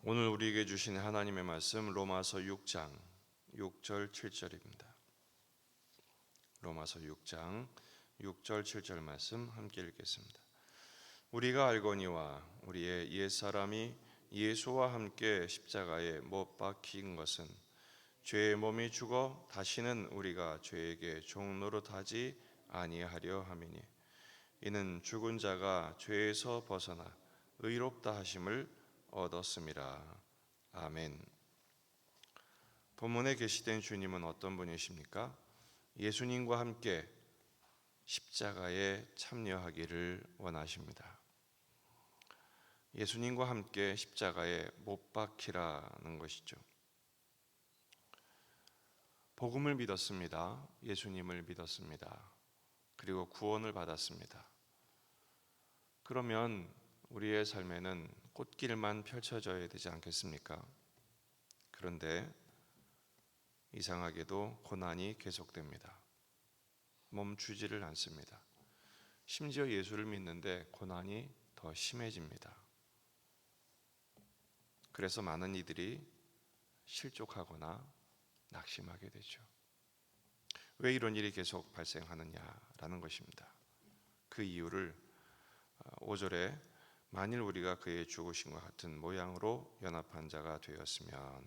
오늘 우리에게 주신 하나님의 말씀 로마서 6장 6절 7절입니다. 로마서 6장 6절 7절 말씀 함께 읽겠습니다. 우리가 알거니와 우리의 옛사람이 예수와 함께 십자가에 못 박힌 것은 죄의 몸이 죽어 다시는 우리가 죄에게 종노릇하지 아니하려 함이니 이는 죽은 자가 죄에서 벗어나 의롭다 하심을 얻었음이라. 아멘. 본문에 계시된 주님은 어떤 분이십니까? 예수님과 함께 십자가에 참여하기를 원하십니다. 예수님과 함께 십자가에 못 박히라는 것이죠. 복음을 믿었습니다. 예수님을 믿었습니다. 그리고 구원을 받았습니다. 그러면 우리의 삶에는 꽃길만 펼쳐져야 되지 않겠습니까? 그런데 이상하게도 고난이 계속됩니다. 멈추지를 않습니다. 심지어 예수를 믿는데 고난이 더 심해집니다. 그래서 많은 이들이 실족하거나 낙심하게 되죠. 왜 이런 일이 계속 발생하느냐라는 것입니다. 그 이유를 5절에 만일 우리가 그의 죽으심과 같은 모양으로 연합한 자가 되었으면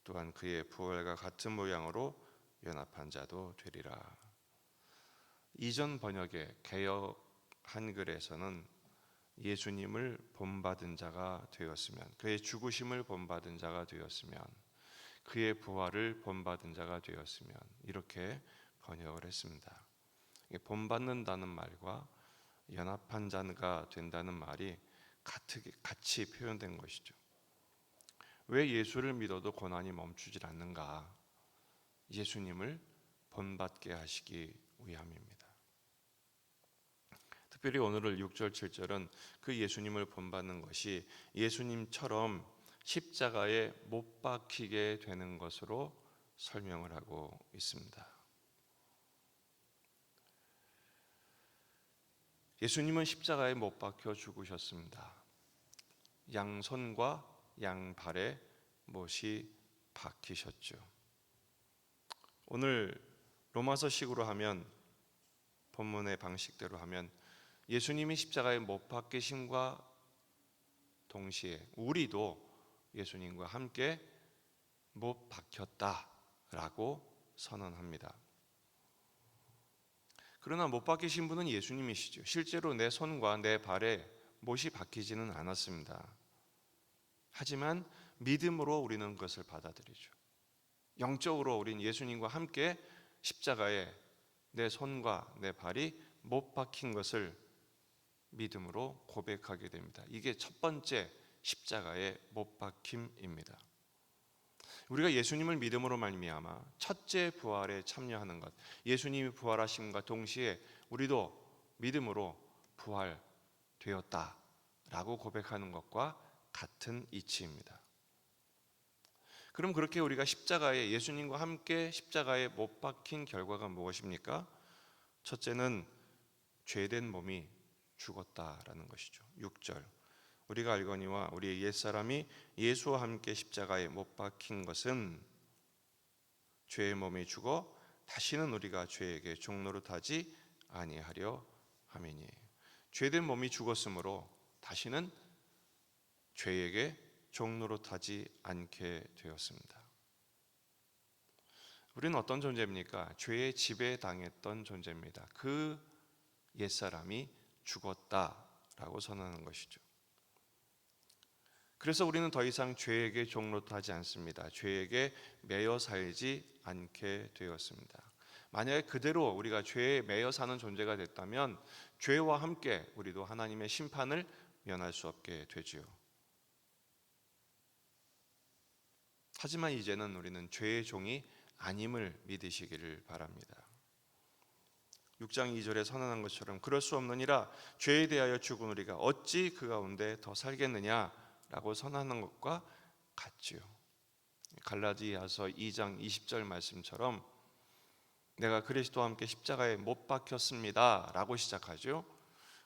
또한 그의 부활과 같은 모양으로 연합한 자도 되리라. 이전 번역의 개역 한글에서는 예수님을 본받은 자가 되었으면, 그의 죽으심을 본받은 자가 되었으면, 그의 부활을 본받은 자가 되었으면 이렇게 번역을 했습니다. 본받는다는 말과 연합한 자가 된다는 말이 같이 표현된 것이죠. 왜 예수를 믿어도 고난이 멈추질 않는가? 예수님을 본받게 하시기 위함입니다. 특별히 오늘 6절 7절은 그 예수님을 본받는 것이 예수님처럼 십자가에 못 박히게 되는 것으로 설명을 하고 있습니다. 예수님은 십자가에 못 박혀 죽으셨습니다. 양손과 양발에 못이 박히셨죠. 오늘 로마서식으로 하면, 본문의 방식대로 하면 예수님이 십자가에 못 박히심과 동시에 우리도 예수님과 함께 못 박혔다라고 선언합니다. 그러나 못 박히신 분은 예수님이시죠. 실제로 내 손과 내 발에 못이 박히지는 않았습니다. 하지만 믿음으로 우리는 그것을 받아들이죠. 영적으로 우리는 예수님과 함께 십자가에 내 손과 내 발이 못 박힌 것을 믿음으로 고백하게 됩니다. 이게 첫 번째 십자가의 못 박힘입니다. 우리가 예수님을 믿음으로 말미암아 첫째 부활에 참여하는 것, 예수님이 부활하심과 동시에 우리도 믿음으로 부활되었다라고 고백하는 것과 같은 이치입니다. 그럼 그렇게 우리가 십자가에 예수님과 함께 십자가에 못 박힌 결과가 무엇입니까? 첫째는 죄된 몸이 죽었다라는 것이죠. 6절 우리가 알거니와 우리의 옛사람이 예수와 함께 십자가에 못 박힌 것은 죄의 몸이 죽어 다시는 우리가 죄에게 종노릇하지 아니하려 함이니. 죄된 몸이 죽었으므로 다시는 죄에게 종노릇하지 않게 되었습니다. 우리는 어떤 존재입니까? 죄의 지배당했던 존재입니다. 그 옛사람이 죽었다라고 선언하는 것이죠. 그래서 우리는 더 이상 죄에게 종노릇하지 않습니다. 죄에게 매여 살지 않게 되었습니다. 만약에 그대로 우리가 죄에 매여 사는 존재가 됐다면 죄와 함께 우리도 하나님의 심판을 면할 수 없게 되지요. 하지만 이제는 우리는 죄의 종이 아님을 믿으시기를 바랍니다. 6장 2절에 선언한 것처럼 그럴 수 없느니라 죄에 대하여 죽은 우리가 어찌 그 가운데 더 살겠느냐 라고 선언하는 것과 같지요. 갈라디아서 2장 20절 말씀처럼 내가 그리스도와 함께 십자가에 못 박혔습니다 라고 시작하죠.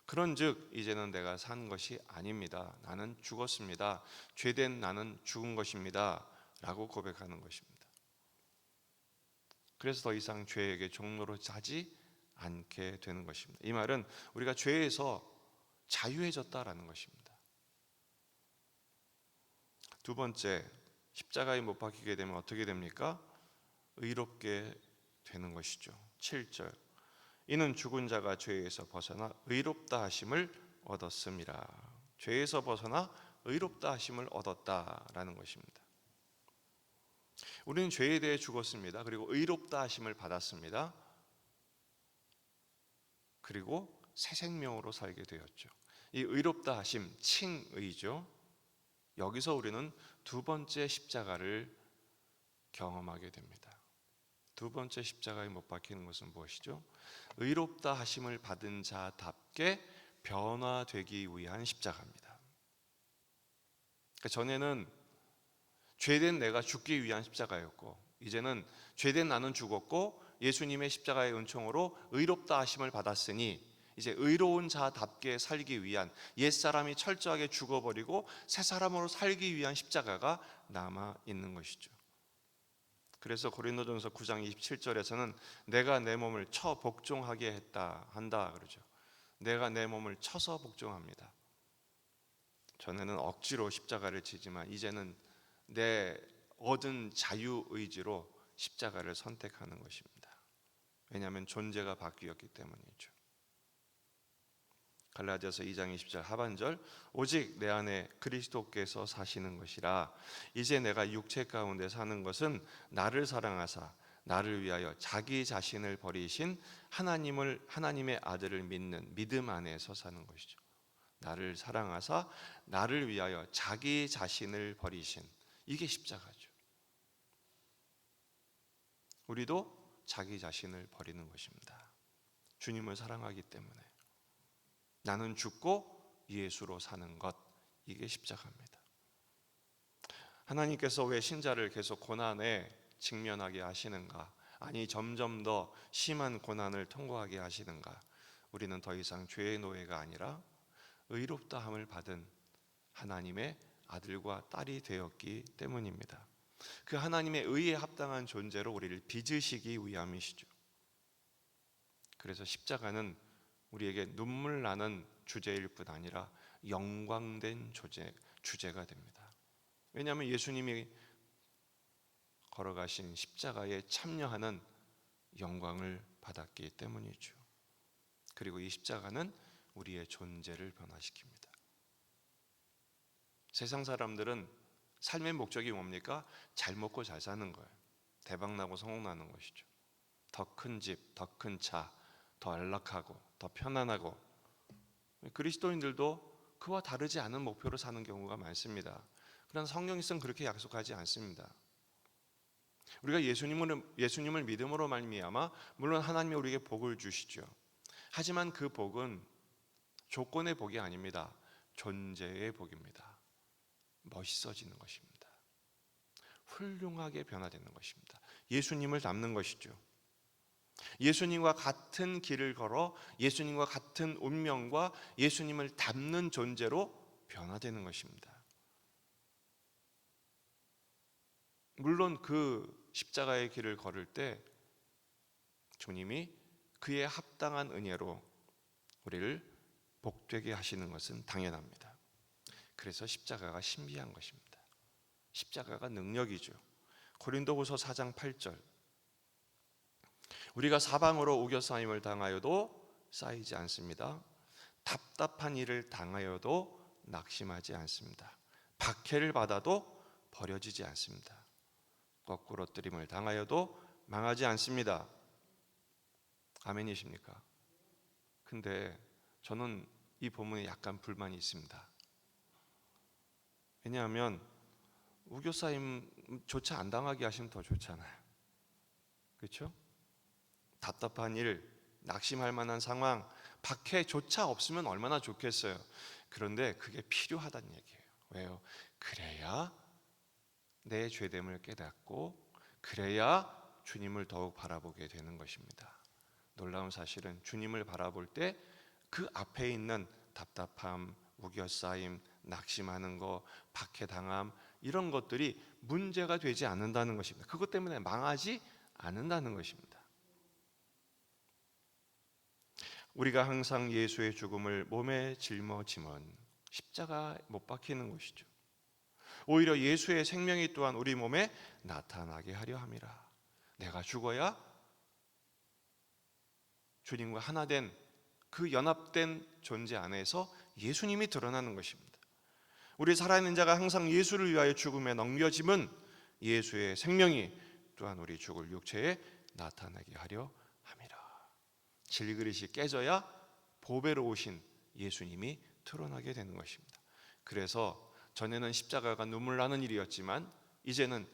그런즉 이제는 내가 산 것이 아닙니다. 나는 죽었습니다. 죄된 나는 죽은 것입니다. 라고 고백하는 것입니다. 그래서 더 이상 죄에게 종로로 자지 않게 되는 것입니다. 이 말은 우리가 죄에서 자유해졌다라는 것입니다. 두 번째, 십자가에 못 박히게 되면 어떻게 됩니까? 의롭게 되는 것이죠. 7절, 이는 죽은 자가 죄에서 벗어나 의롭다 하심을 얻었음이라. 죄에서 벗어나 의롭다 하심을 얻었다라는 것입니다. 우리는 죄에 대해 죽었습니다. 그리고 의롭다 하심을 받았습니다. 그리고 새 생명으로 살게 되었죠. 이 의롭다 하심, 칭의죠. 여기서 우리는 두 번째 십자가를 경험하게 됩니다. 두 번째 십자가에 못 박히는 것은 무엇이죠? 의롭다 하심을 받은 자답게 변화되기 위한 십자가입니다. 그러니까 전에는 죄된 내가 죽기 위한 십자가였고, 이제는 죄된 나는 죽었고 예수님의 십자가의 은총으로 의롭다 하심을 받았으니 이제 의로운 자답게 살기 위한, 옛사람이 철저하게 죽어버리고 새 사람으로 살기 위한 십자가가 남아 있는 것이죠. 그래서 고린도전서 9장 27절에서는 내가 내 몸을 쳐 복종하게 한다 그러죠. 내가 내 몸을 쳐서 복종합니다. 전에는 억지로 십자가를 지지만 이제는 내 얻은 자유의지로 십자가를 선택하는 것입니다. 왜냐하면 존재가 바뀌었기 때문이죠. 갈라디아서 2장 20절 하반절, 오직 내 안에 그리스도께서 사시는 것이라. 이제 내가 육체 가운데 사는 것은 나를 사랑하사 나를 위하여 자기 자신을 버리신 하나님의 아들을 믿는 믿음 안에서 사는 것이죠. 나를 사랑하사 나를 위하여 자기 자신을 버리신, 이게 십자가죠. 우리도 자기 자신을 버리는 것입니다. 주님을 사랑하기 때문에 나는 죽고 예수로 사는 것, 이게 십자가입니다. 하나님께서 왜 신자를 계속 고난에 직면하게 하시는가? 아니, 점점 더 심한 고난을 통과하게 하시는가? 우리는 더 이상 죄의 노예가 아니라 의롭다함을 받은 하나님의 아들과 딸이 되었기 때문입니다. 그 하나님의 의에 합당한 존재로 우리를 빚으시기 위함이시죠. 그래서 십자가는 우리에게 눈물 나는 주제일 뿐 아니라 영광된 주제가 됩니다. 왜냐하면 예수님이 걸어가신 십자가에 참여하는 영광을 받았기 때문이죠. 그리고 이 십자가는 우리의 존재를 변화시킵니다. 세상 사람들은 삶의 목적이 뭡니까? 잘 먹고 잘 사는 거예요. 대박나고 성공하는 것이죠. 더 큰 집, 더 큰 차, 더 안락하고 더 편안하고. 그리스도인들도 그와 다르지 않은 목표로 사는 경우가 많습니다. 그러나 성경에서는 그렇게 약속하지 않습니다. 우리가 예수님을 믿음으로 말미암아 물론 하나님이 우리에게 복을 주시죠. 하지만 그 복은 조건의 복이 아닙니다. 존재의 복입니다. 멋있어지는 것입니다. 훌륭하게 변화되는 것입니다. 예수님을 닮는 것이죠. 예수님과 같은 길을 걸어 예수님과 같은 운명과 예수님을 닮는 존재로 변화되는 것입니다. 물론 그 십자가의 길을 걸을 때 주님이 그에 합당한 은혜로 우리를 복되게 하시는 것은 당연합니다. 그래서 십자가가 신비한 것입니다. 십자가가 능력이죠. 고린도후서 4장 8절, 우리가 사방으로 우겨싸임을 당하여도 쌓이지 않습니다. 답답한 일을 당하여도 낙심하지 않습니다. 박해를 받아도 버려지지 않습니다. 거꾸로뜨림을 당하여도 망하지 않습니다. 아멘이십니까? 근데 저는 이 본문에 약간 불만이 있습니다. 왜냐하면 우겨싸임조차 안 당하게 하시면 더 좋잖아요. 그렇죠? 답답한 일, 낙심할 만한 상황, 박해조차 없으면 얼마나 좋겠어요. 그런데 그게 필요하다는 얘기예요. 왜요? 그래야 내 죄됨을 깨닫고 그래야 주님을 더욱 바라보게 되는 것입니다. 놀라운 사실은 주님을 바라볼 때 그 앞에 있는 답답함, 우겨싸임, 낙심하는 거, 박해당함, 이런 것들이 문제가 되지 않는다는 것입니다. 그것 때문에 망하지 않는다는 것입니다. 우리가 항상 예수의 죽음을 몸에 짊어지면 십자가 못 박히는 것이죠. 오히려 예수의 생명이 또한 우리 몸에 나타나게 하려 함이라. 내가 죽어야 주님과 하나 된 그 연합된 존재 안에서 예수님이 드러나는 것입니다. 우리 살아있는 자가 항상 예수를 위하여 죽음에 넘겨짐은 예수의 생명이 또한 우리 죽을 육체에 나타나게 하려 함이라. 질그릇이 깨져야 보배로 오신 예수님이 드러나게 되는 것입니다. 그래서 전에는 십자가가 눈물 나는 일이었지만 이제는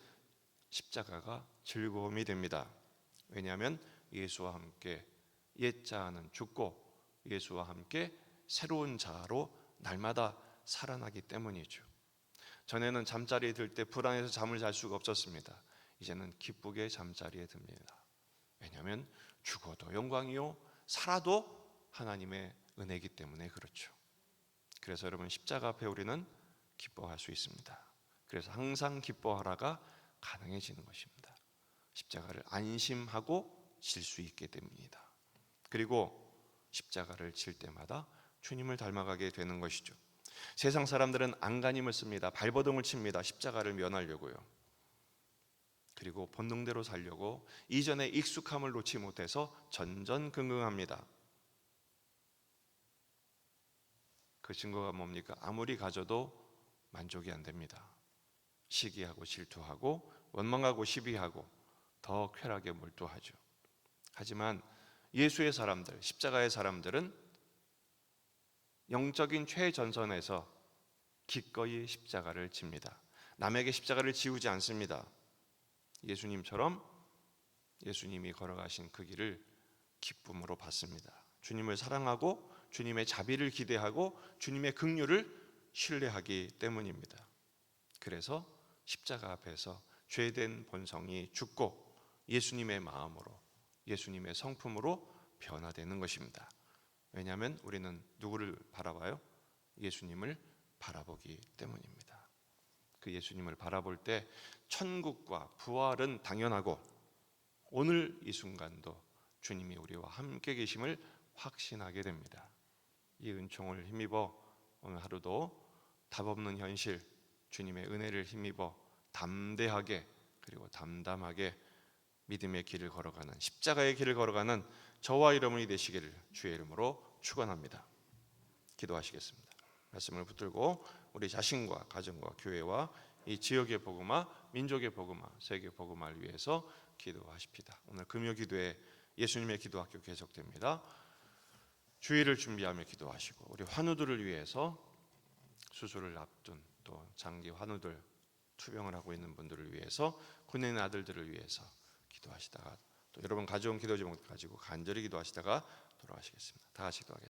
십자가가 즐거움이 됩니다. 왜냐하면 예수와 함께 옛 자아는 죽고 예수와 함께 새로운 자아로 날마다 살아나기 때문이죠. 전에는 잠자리에 들 때 불안해서 잠을 잘 수가 없었습니다. 이제는 기쁘게 잠자리에 듭니다. 왜냐하면 죽어도 영광이요 살아도 하나님의 은혜이기 때문에 그렇죠. 그래서 여러분 십자가 앞에 우리는 기뻐할 수 있습니다. 그래서 항상 기뻐하라가 가능해지는 것입니다. 십자가를 안심하고 질 수 있게 됩니다. 그리고 십자가를 질 때마다 주님을 닮아가게 되는 것이죠. 세상 사람들은 안간힘을 씁니다. 발버둥을 칩니다. 십자가를 면하려고요. 그리고 본능대로 살려고 이전의 익숙함을 놓지 못해서 전전긍긍합니다. 그 증거가 뭡니까? 아무리 가져도 만족이 안 됩니다. 시기하고 질투하고 원망하고 시비하고 더 쾌락에 몰두하죠. 하지만 예수의 사람들, 십자가의 사람들은 영적인 최전선에서 기꺼이 십자가를 집니다. 남에게 십자가를 지우지 않습니다. 예수님처럼 예수님이 걸어가신 그 길을 기쁨으로 받습니다. 주님을 사랑하고 주님의 자비를 기대하고 주님의 긍휼을 신뢰하기 때문입니다. 그래서 십자가 앞에서 죄된 본성이 죽고 예수님의 마음으로 예수님의 성품으로 변화되는 것입니다. 왜냐하면 우리는 누구를 바라봐요? 예수님을 바라보기 때문입니다. 그 예수님을 바라볼 때 천국과 부활은 당연하고 오늘 이 순간도 주님이 우리와 함께 계심을 확신하게 됩니다. 이 은총을 힘입어 오늘 하루도 답없는 현실, 주님의 은혜를 힘입어 담대하게 그리고 담담하게 믿음의 길을 걸어가는 십자가의 길을 걸어가는 저와 여러분이 되시기를 주의 이름으로 축원합니다. 기도하시겠습니다. 말씀을 붙들고 우리 자신과 가정과 교회와 이 지역의 복음화, 민족의 복음화, 세계 복음화를 위해서 기도하십시다. 오늘 금요 기도에 예수님의 기도학교 계속됩니다. 주일을 준비하며 기도하시고 우리 환우들을 위해서 수술을 앞둔 또 장기 환우들 투병을 하고 있는 분들을 위해서 군인의 아들들을 위해서 기도하시다가 또 여러분 가져온 기도 제목 가지고 간절히 기도하시다가 돌아가시겠습니다. 다 같이 기도하겠습니다.